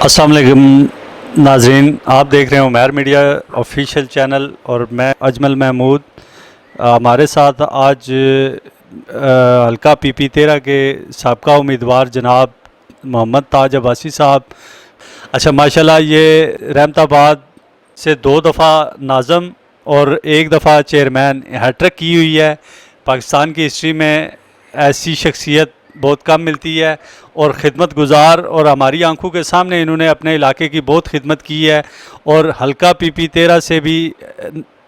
السلام علیکم ناظرین، آپ دیکھ رہے ہیں عمیر میڈیا آفیشیل چینل اور میں اجمل محمود۔ ہمارے ساتھ آج حلقہ پی پی 13 کے سابقہ امیدوار جناب محمد تاج عباسی صاحب۔ اچھا، ماشاءاللہ یہ رحمت آباد سے 2 دفعہ ناظم اور 1 دفعہ چیئرمین ہیٹرک کی ہوئی ہے۔ پاکستان کی ہسٹری میں ایسی شخصیت بہت کم ملتی ہے اور خدمت گزار، اور ہماری آنکھوں کے سامنے انہوں نے اپنے علاقے کی بہت خدمت کی ہے، اور حلقہ پی پی 13 سے بھی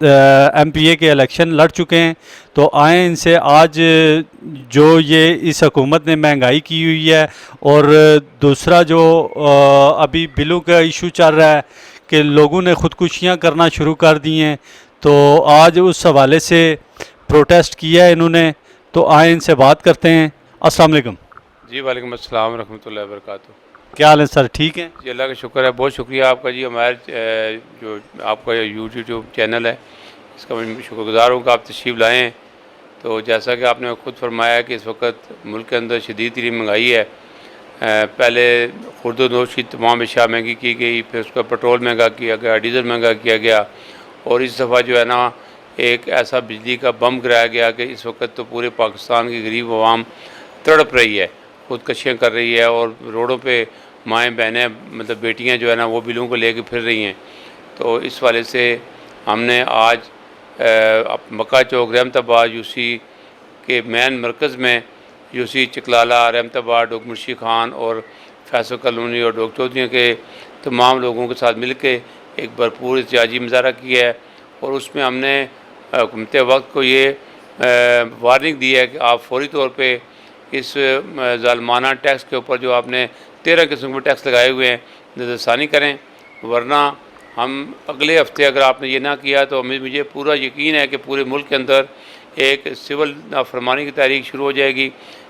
ایم پی اے کے الیکشن لڑ چکے ہیں۔ تو آئیں ان سے آج جو یہ اس حکومت نے مہنگائی کی ہوئی ہے، اور دوسرا جو ابھی بلوں کا ایشو چل رہا ہے کہ لوگوں نے خودکشیاں کرنا شروع کر دی ہیں، تو آج اس حوالے سے پروٹیسٹ کیا ہے انہوں نے۔ تو آئیں ان سے بات کرتے ہیں۔ السلام علیکم جی، وعلیکم السلام ورحمۃ اللہ وبرکاتہ۔ کیا حال ہے سر؟ ٹھیک ہیں جی، اللہ کا شکر ہے، بہت شکریہ آپ کا جی۔ ہمارے جو آپ کا یوٹیوب چینل ہے، اس کا میں شکر گزار ہوں کہ آپ تشریف لائے ہیں۔ تو جیسا کہ آپ نے خود فرمایا کہ اس وقت ملک کے اندر شدید ترین مہنگائی ہے۔ پہلے خرد و نوش کی تمام اشیاء مہنگی کی گئی، پھر اس کا پٹرول مہنگا کیا گیا، ڈیزل مہنگا کیا گیا، اور اس دفعہ جو ہے نا ایک ایسا بجلی کا بم گرایا گیا کہ اس وقت تو پورے پاکستان کی غریب عوام تڑپ رہی ہے، خودکشیاں کر رہی ہے، اور روڈوں پہ مائیں بہنیں مطلب بیٹیاں جو ہے نا وہ بلوں کو لے کے پھر رہی ہیں۔ تو اس والے سے ہم نے آج مکہ چوک رحمت آباد یو سی کے مین مرکز میں یو سی چکلالہ، رحمت آباد، ڈاکٹر مرشد خان اور فیصل کالونی اور ڈاکٹر چودھری کے تمام لوگوں کے ساتھ مل کے ایک بھرپور احتجاجی مظاہرہ کیا ہے، اور اس میں ہم نے حکومت وقت کو یہ وارننگ دی ہے کہ آپ فوری طور پہ اس ظالمانہ ٹیکس کے اوپر جو آپ نے 13 قسم کے ٹیکس لگائے ہوئے ہیں نظر ثانی کریں، ورنہ ہم اگلے ہفتے اگر آپ نے یہ نہ کیا تو مجھے پورا یقین ہے کہ پورے ملک کے اندر ایک سول نافرمانی کی تحریک شروع ہو جائے گی،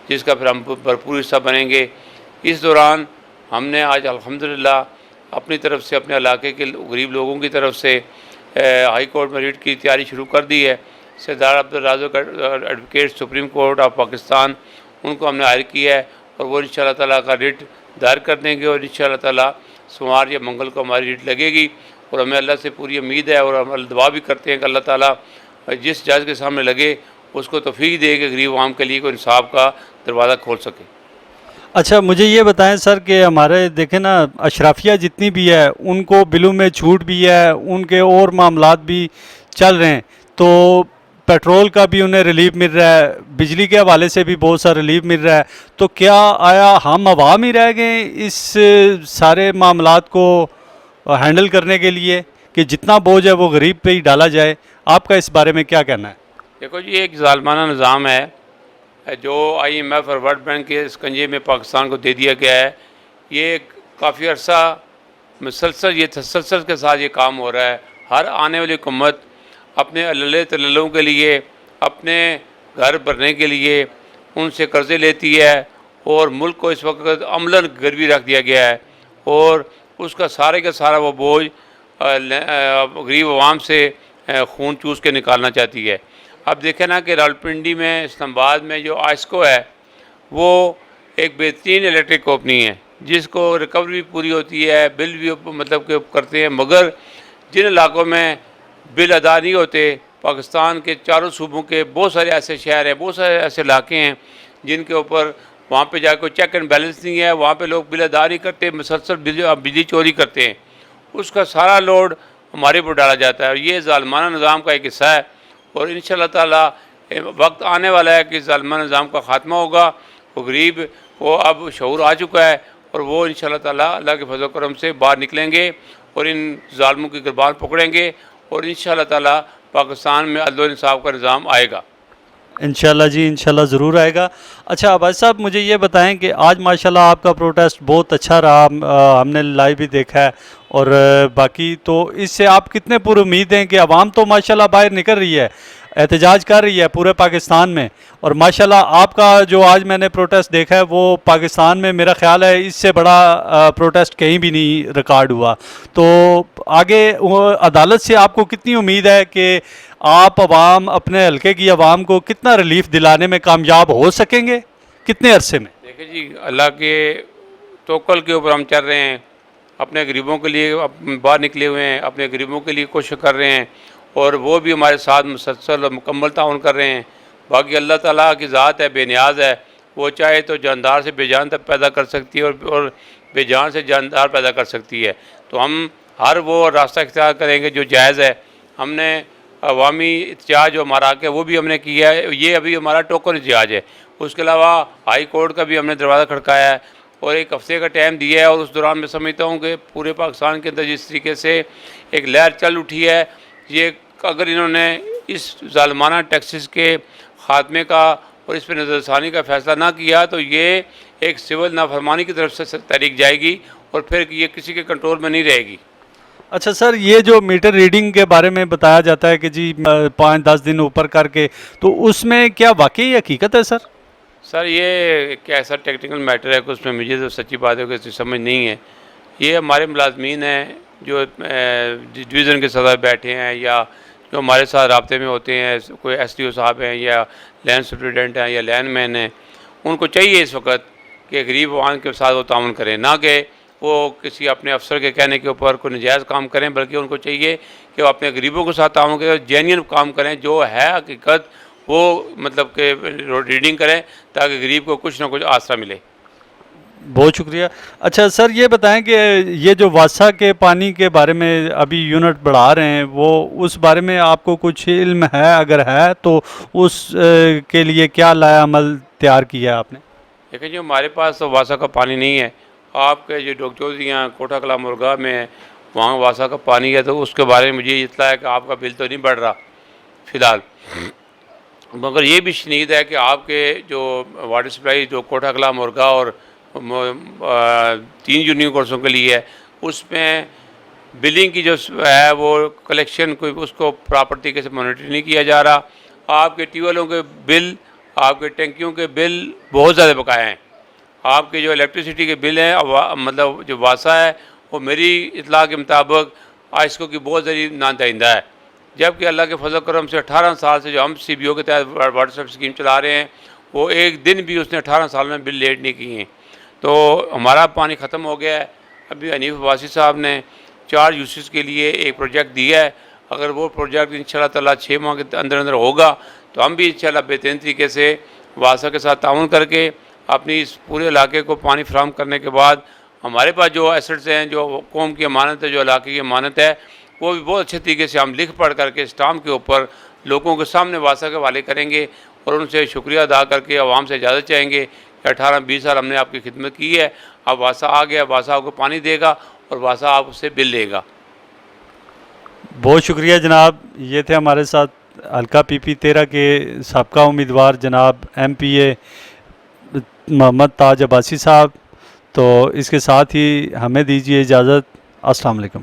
جس کا پھر ہم بھرپور حصہ بنیں گے۔ اس دوران ہم نے آج الحمدللہ اپنی طرف سے اپنے علاقے کے غریب لوگوں کی طرف سے ہائی کورٹ میں ریٹ کی تیاری شروع کر دی ہے۔ Sardar Abdul Razzaq advocate Supreme Court of Pakistan, ان کو ہم نے ہائر کیا ہے، اور وہ انشاءاللہ تعالیٰ کا ریٹ دائر کر دیں گے، اور انشاءاللہ تعالیٰ سوموار یا منگل کو ہماری ریٹ لگے گی، اور ہمیں اللہ سے پوری امید ہے، اور ہم دعا بھی کرتے ہیں کہ اللہ تعالیٰ جس جج کے سامنے لگے اس کو توفیق دے کہ غریب عوام کے لیے کوئی انصاف کا دروازہ کھول سکے۔ اچھا، مجھے یہ بتائیں سر کہ ہمارے دیکھیں نا اشرافیہ جتنی بھی ہے ان کو بلوں میں چھوٹ بھی ہے، ان کے اور معاملات بھی چل رہے ہیں، تو پیٹرول کا بھی انہیں ریلیف مل رہا ہے، بجلی کے حوالے سے بھی بہت سا ریلیف مل رہا ہے، تو کیا آیا ہم عوام ہی رہ گئے اس سارے معاملات کو ہینڈل کرنے کے لیے کہ جتنا بوجھ ہے وہ غریب پہ ہی ڈالا جائے؟ آپ کا اس بارے میں کیا کہنا ہے؟ دیکھو جی، ایک ظالمانہ نظام ہے جو آئی ایم ایف اور ورلڈ بینک کے اسکنجے میں پاکستان کو دے دیا گیا ہے۔ یہ کافی عرصہ مسلسل تسلسل کے ساتھ یہ کام ہو رہا ہے۔ ہر آنے والی حکومت اپنے اللہ تللوں کے لیے، اپنے گھر بھرنے کے لیے ان سے قرضے لیتی ہے، اور ملک کو اس وقت عملاً گروی رکھ دیا گیا ہے، اور اس کا سارے کا سارا وہ بوجھ غریب عوام سے خون چوس کے نکالنا چاہتی ہے۔ اب دیکھیں نا کہ راولپنڈی میں، اسلام آباد میں جو آئسکو ہے وہ ایک بہترین الیکٹرک کمپنی ہے، جس کو ریکوری بھی پوری ہوتی ہے، بل بھی مطلب کہ کرتے ہیں، مگر جن علاقوں میں بل ادا نہیں ہوتے، پاکستان کے چاروں صوبوں کے بہت سارے ایسے شہر ہیں، بہت سارے ایسے علاقے ہیں جن کے اوپر وہاں پہ جا کے چیک اینڈ بیلنس نہیں ہے، وہاں پہ لوگ بل ادا نہیں کرتے، مسلسل بجلی چوری کرتے ہیں، اس کا سارا لوڈ ہمارے پر ڈالا جاتا ہے، اور یہ ظالمانہ نظام کا ایک حصہ ہے، اور انشاءاللہ تعالیٰ وقت آنے والا ہے کہ ظالمانہ نظام کا خاتمہ ہوگا۔ وہ غریب کو اب شعور آ چکا ہے، اور وہ انشاءاللہ تعالیٰ اللہ کے فضل و کرم سے باہر نکلیں گے، اور ان ظالموں کی گربان پکڑیں گے، اور انشاءاللہ تعالیٰ پاکستان میں عدل و انصاف کا نظام آئے گا۔ انشاءاللہ جی، انشاءاللہ ضرور آئے گا۔ اچھا عباس صاحب، مجھے یہ بتائیں کہ آج ماشاءاللہ آپ کا پروٹیسٹ بہت اچھا رہا، ہم نے لائیو بھی دیکھا ہے، اور باقی تو اس سے آپ کتنے پر امید ہیں کہ عوام تو ماشاءاللہ باہر نکل رہی ہے، احتجاج کر رہی ہے پورے پاکستان میں، اور ماشاءاللہ آپ کا جو آج میں نے پروٹیسٹ دیکھا ہے وہ پاکستان میں میرا خیال ہے اس سے بڑا پروٹیسٹ کہیں بھی نہیں ریکارڈ ہوا، تو آگے عدالت سے آپ کو کتنی امید ہے کہ آپ عوام، اپنے حلقے کی عوام کو کتنا ریلیف دلانے میں کامیاب ہو سکیں گے، کتنے عرصے میں؟ دیکھیں جی، اللہ کے توکل کے اوپر ہم چل رہے ہیں، اپنے غریبوں کے لیے باہر نکلے ہوئے ہیں، اپنے غریبوں کے لیے کوشش کر رہے ہیں، اور وہ بھی ہمارے ساتھ مسلسل اور مکمل تعاون کر رہے ہیں۔ باقی اللہ تعالیٰ کی ذات ہے، بے نیاز ہے، وہ چاہے تو جاندار سے بے جان تک پیدا کر سکتی ہے اور بے جان سے جاندار پیدا کر سکتی ہے۔ تو ہم ہر وہ راستہ اختیار کریں گے جو جائز ہے۔ ہم نے عوامی احتجاج جو ہمارا حق ہے وہ بھی ہم نے کیا ہے، یہ ابھی ہمارا ٹوکن احتجاج ہے۔ اس کے علاوہ ہائی کورٹ کا بھی ہم نے دروازہ کھڑکایا ہے اور ایک ہفتے کا ٹائم دیا ہے، اور اس دوران میں سمجھتا ہوں کہ پورے پاکستان کے اندر جس طریقے سے ایک لہر چل اٹھی ہے، یہ اگر انہوں نے اس ظالمانہ ٹیکسز کے خاتمے کا اور اس پہ نظر ثانی کا فیصلہ نہ کیا تو یہ ایک سول نافرمانی کی طرف سے تحریک جائے گی اور پھر یہ کسی کے کنٹرول میں نہیں رہے گی۔ اچھا سر، یہ جو میٹر ریڈنگ کے بارے میں بتایا جاتا ہے کہ جی 5-10 دن اوپر کر کے، تو اس میں کیا واقعی حقیقت ہے سر؟ سر یہ ایک ایسا ٹیکنیکل میٹر ہے کہ اس میں مجھے تو سچی بات ہے کہ سمجھ نہیں ہے۔ یہ ہمارے ملازمین ہیں جو ڈویژن کے صدر بیٹھے ہیں یا جو ہمارے ساتھ رابطے میں ہوتے ہیں، کوئی ایس ڈی او صاحب ہیں یا لینڈ سپرنٹینڈنٹ ہیں یا لینڈ مین ہیں، ان کو چاہیے اس وقت کہ غریب عوام کے ساتھ وہ تعاون کریں، نہ کہ وہ کسی اپنے افسر کے کہنے کے اوپر کوئی نجائز کام کریں، بلکہ ان کو چاہیے کہ وہ اپنے غریبوں کے ساتھ تعاون کریں اور جینین کام کریں جو ہے حقیقت، وہ مطلب کہ ریڈنگ کریں تاکہ غریب کو کچھ نہ کچھ آسرا ملے۔ بہت شکریہ۔ اچھا سر، یہ بتائیں کہ یہ جو واسا کے پانی کے بارے میں ابھی یونٹ بڑھا رہے ہیں، وہ اس بارے میں آپ کو کچھ علم ہے؟ اگر ہے تو اس کے لیے کیا لائحہ عمل تیار کیا ہے آپ نے؟ دیکھیں جی، ہمارے پاس تو واسا کا پانی نہیں ہے۔ آپ کے جو ڈاکٹر چودھریاں کوٹا کلا مرغا میں وہاں واسا کا پانی ہے، تو اس کے بارے میں مجھے اطلاع ہے کہ آپ کا بل تو نہیں بڑھ رہا فی الحال، مگر یہ بھی شنید ہے کہ آپ کے جو واٹر سپلائی جو کوٹا کلا مرغا اور 3 یونین کورسوں کے لیے ہے، اس میں بلنگ کی جو ہے وہ کلیکشن کوئی اس کو پراپر طریقے سے مانیٹر نہیں کیا جا رہا۔ آپ کے ٹیوب ویلوں کے بل، آپ کے ٹینکیوں کے بل بہت زیادہ بقایا ہیں۔ آپ کے جو الیکٹریسٹی کے بل ہیں، مطلب جو واسا ہے، وہ میری اطلاع کے مطابق آئسکو کی بہت زیادہ نادہندہ ہے، جبکہ اللہ کے فضل و کرم سے 18 سال سے جو ہم سی بی او کے تحت واٹر سپلائی اسکیم چلا رہے ہیں، وہ ایک دن بھی اس نے 18 سال میں بل لیٹ نہیں کیے ہیں۔ تو ہمارا پانی ختم ہو گیا ہے۔ ابھی حنیف عباسی صاحب نے 4 یوسز کے لیے ایک پروجیکٹ دیا ہے، اگر وہ پروجیکٹ انشاءاللہ تعالیٰ 6 ماہ کے اندر ہوگا تو ہم بھی انشاءاللہ بہترین طریقے سے واسا کے ساتھ تعاون کر کے اپنی اس پورے علاقے کو پانی فراہم کرنے کے بعد ہمارے پاس جو ایسٹس ہیں، جو قوم کی امانت ہے، جو علاقے کی امانت ہے، وہ بھی بہت اچھے طریقے سے ہم لکھ پڑھ کر کے اسٹامپ کے اوپر لوگوں کے سامنے واسا کے حوالے کریں گے اور ان سے شکریہ ادا کر کے عوام سے اجازت چاہیں گے کہ 18-20 سال ہم نے آپ کی خدمت کی ہے، اب واسا آ گیا، واسا آپ کو پانی دے گا اور واسا آپ سے بل لے گا۔ بہت شکریہ جناب۔ یہ تھے ہمارے ساتھ حلقہ پی پی 13 کے سابقہ امیدوار جناب ایم پی اے محمد تاج عباسی صاحب۔ تو اس کے ساتھ ہی ہمیں دیجیے اجازت۔ السلام علیکم۔